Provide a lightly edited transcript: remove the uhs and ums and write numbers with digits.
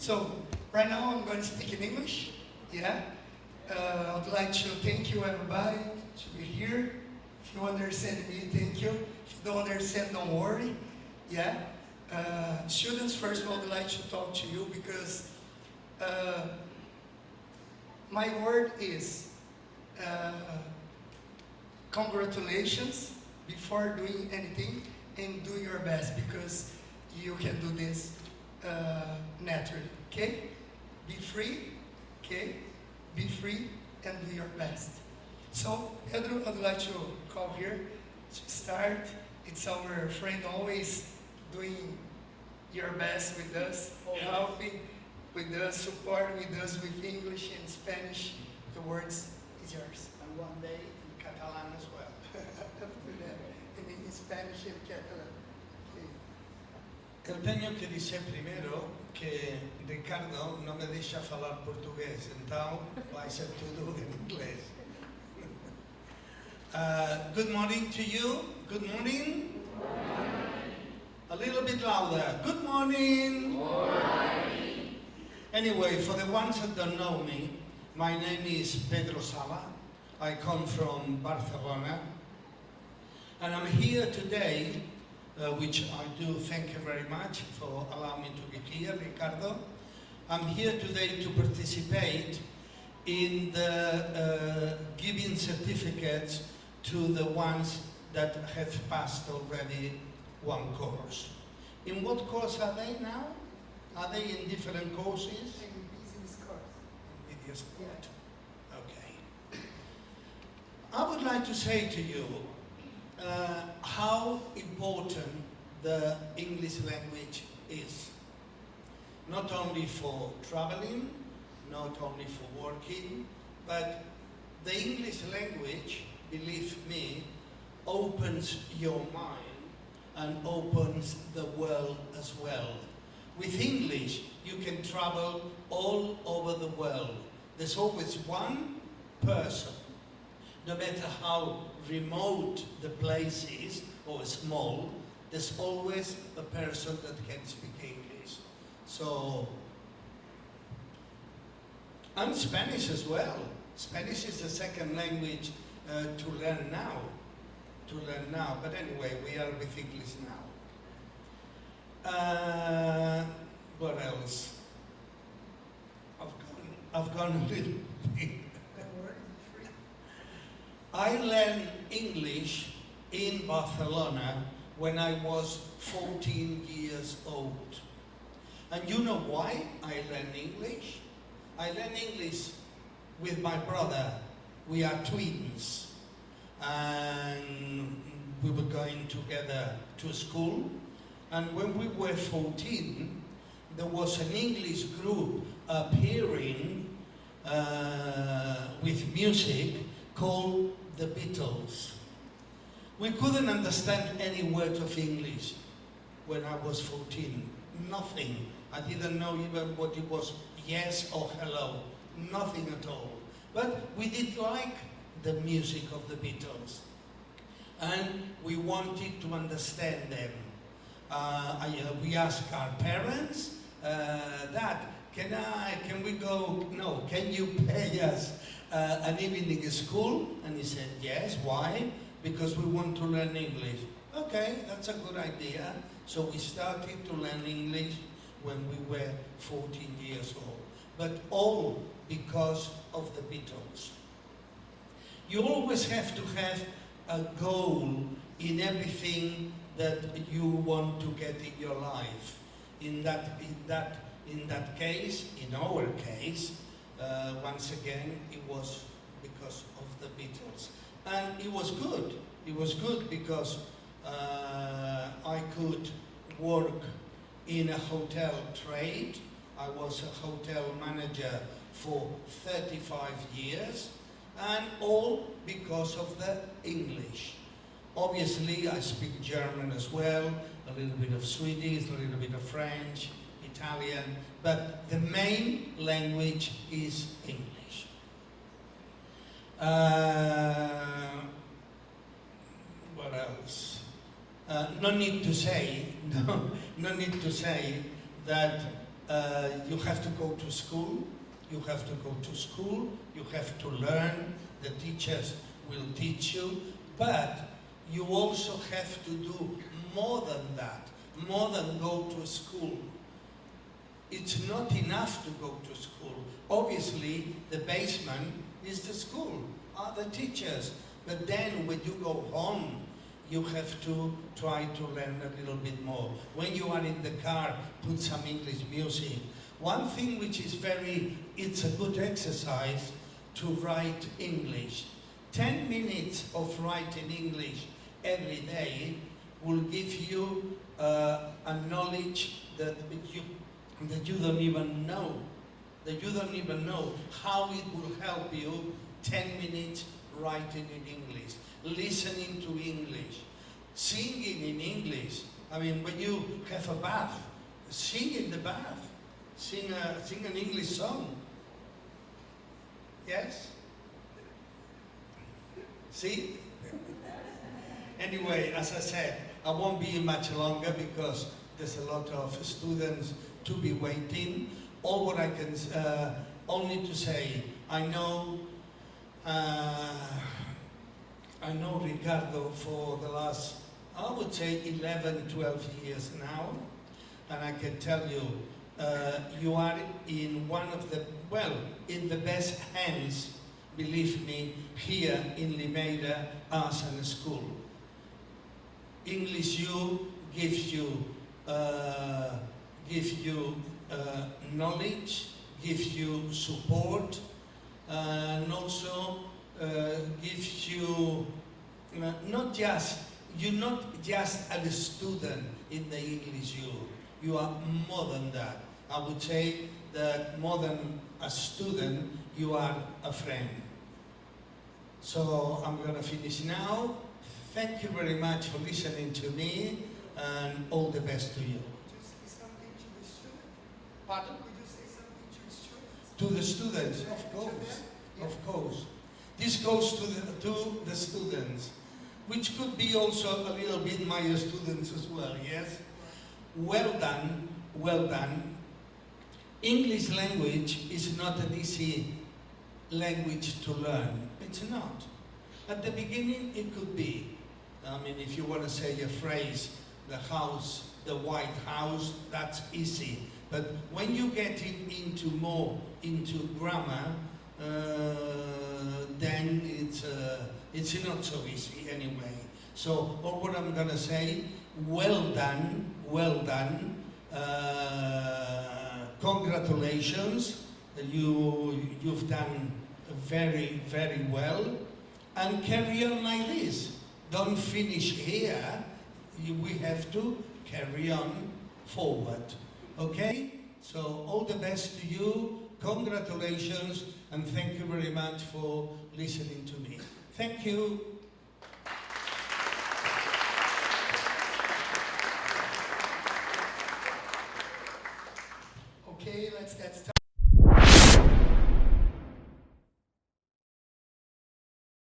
So, right now I'm going to speak in English, yeah? I'd like to thank you everybody to be here. If you understand me, thank you. If you don't understand, don't worry, yeah? Students, first of all, I'd like to talk to you because my word is congratulations before doing anything, and do your best because you can do this naturally, okay? Be free, okay? Be free and do your best. So, Pedro, I'd like to call here to start. It's our friend always doing your best with us, helping with us, support with us with English and Spanish. The words is yours. And one day in Catalan as well. After that, and in Spanish and Catalan. Eu tenho que dizer primeiro que Ricardo não me deixa falar português, então vai ser tudo em inglês. Good morning to you. Good morning. A little bit louder. Good morning. Good morning. Anyway, for the ones that don't know me, my name is Pedro Sala. I come from Barcelona, and I'm here today. Which I do thank you very much for allowing me to be here, Ricardo. I'm here today to participate in the giving certificates to the ones that have passed already one course. In what course are they now? Are they in different courses? In business course. Business course. Okay. I would like to say to you how important the English language is. Not only for traveling, not only for working, but the English language, believe me, opens your mind and opens the world as well. With English, you can travel all over the world. There's always one person, no matter how remote the place is or small, there's always a person that can speak English. So, and Spanish as well. Spanish is the second language to learn now. But anyway, we are with English now. What else? I've gone a little bit. I learned English in Barcelona when I was 14 years old. And you know why I learned English? I learned English with my brother. We are twins. And we were going together to school. And when we were 14, there was an English group appearing with music called the Beatles. We couldn't understand any word of English when I was 14. Nothing. I didn't know even what it was yes or hello. Nothing at all. But we did like the music of the Beatles. And we wanted to understand them. We asked our parents, Dad, can we go? No, can you pay us an evening school? And he said, yes. Why? Because we want to learn English. Okay, that's a good idea. So we started to learn English when we were 14 years old. But all because of the Beatles. You always have to have a goal in everything that you want to get in your life. In that case, in our case, once again, it was because of the Beatles. And it was good. It was good because I could work in a hotel trade. I was a hotel manager for 35 years, and all because of the English. Obviously, I speak German as well, a little bit of Swedish, a little bit of French, Italian, but the main language is English. What else? No need to say that You have to go to school. You have to go to school. You have to learn. The teachers will teach you. But you also have to do more than that. More than go to school. It's not enough to go to school. Obviously, the basement is the school, are the teachers. But then when you go home, you have to try to learn a little bit more. When you are in the car, put some English music. One thing which is it's a good exercise to write English. 10 minutes of writing English every day will give you a knowledge that you don't even know. That you don't even know how it will help you. 10 minutes writing in English, listening to English, singing in English. I mean, when you have a bath, sing in the bath. Sing an English song. Yes? See? Anyway, as I said, I won't be much longer because there's a lot of students to be waiting. All what I can only to say, I know Ricardo for the last, I would say 11, 12 years now, and I can tell you, you are in one of the, in the best hands, believe me, here in Limeira as a school. English U gives you knowledge, gives you support, and also gives you you're not just a student in the English U. You are more than that. I would say that more than a student, you are a friend. So I'm going to finish now. Thank you very much for listening to me, and all the best to you. Could you say something to the students? Pardon? Could you say something to the students? To the students, of course, of course. This goes to the students, which could be also a little bit my students as well, yes? Well done, well done. English language is not an easy language to learn. It's not. At the beginning, it could be. I mean, if you want to say a phrase, the house, the White House, that's easy. But when you get into grammar, then it's not so easy anyway. So all what I'm going to say, well done, well done. Congratulations, you've done very, very well. And carry on like this. Don't finish here. We have to carry on forward. Okay? So all the best to you. Congratulations, and thank you very much for listening to me. Thank you.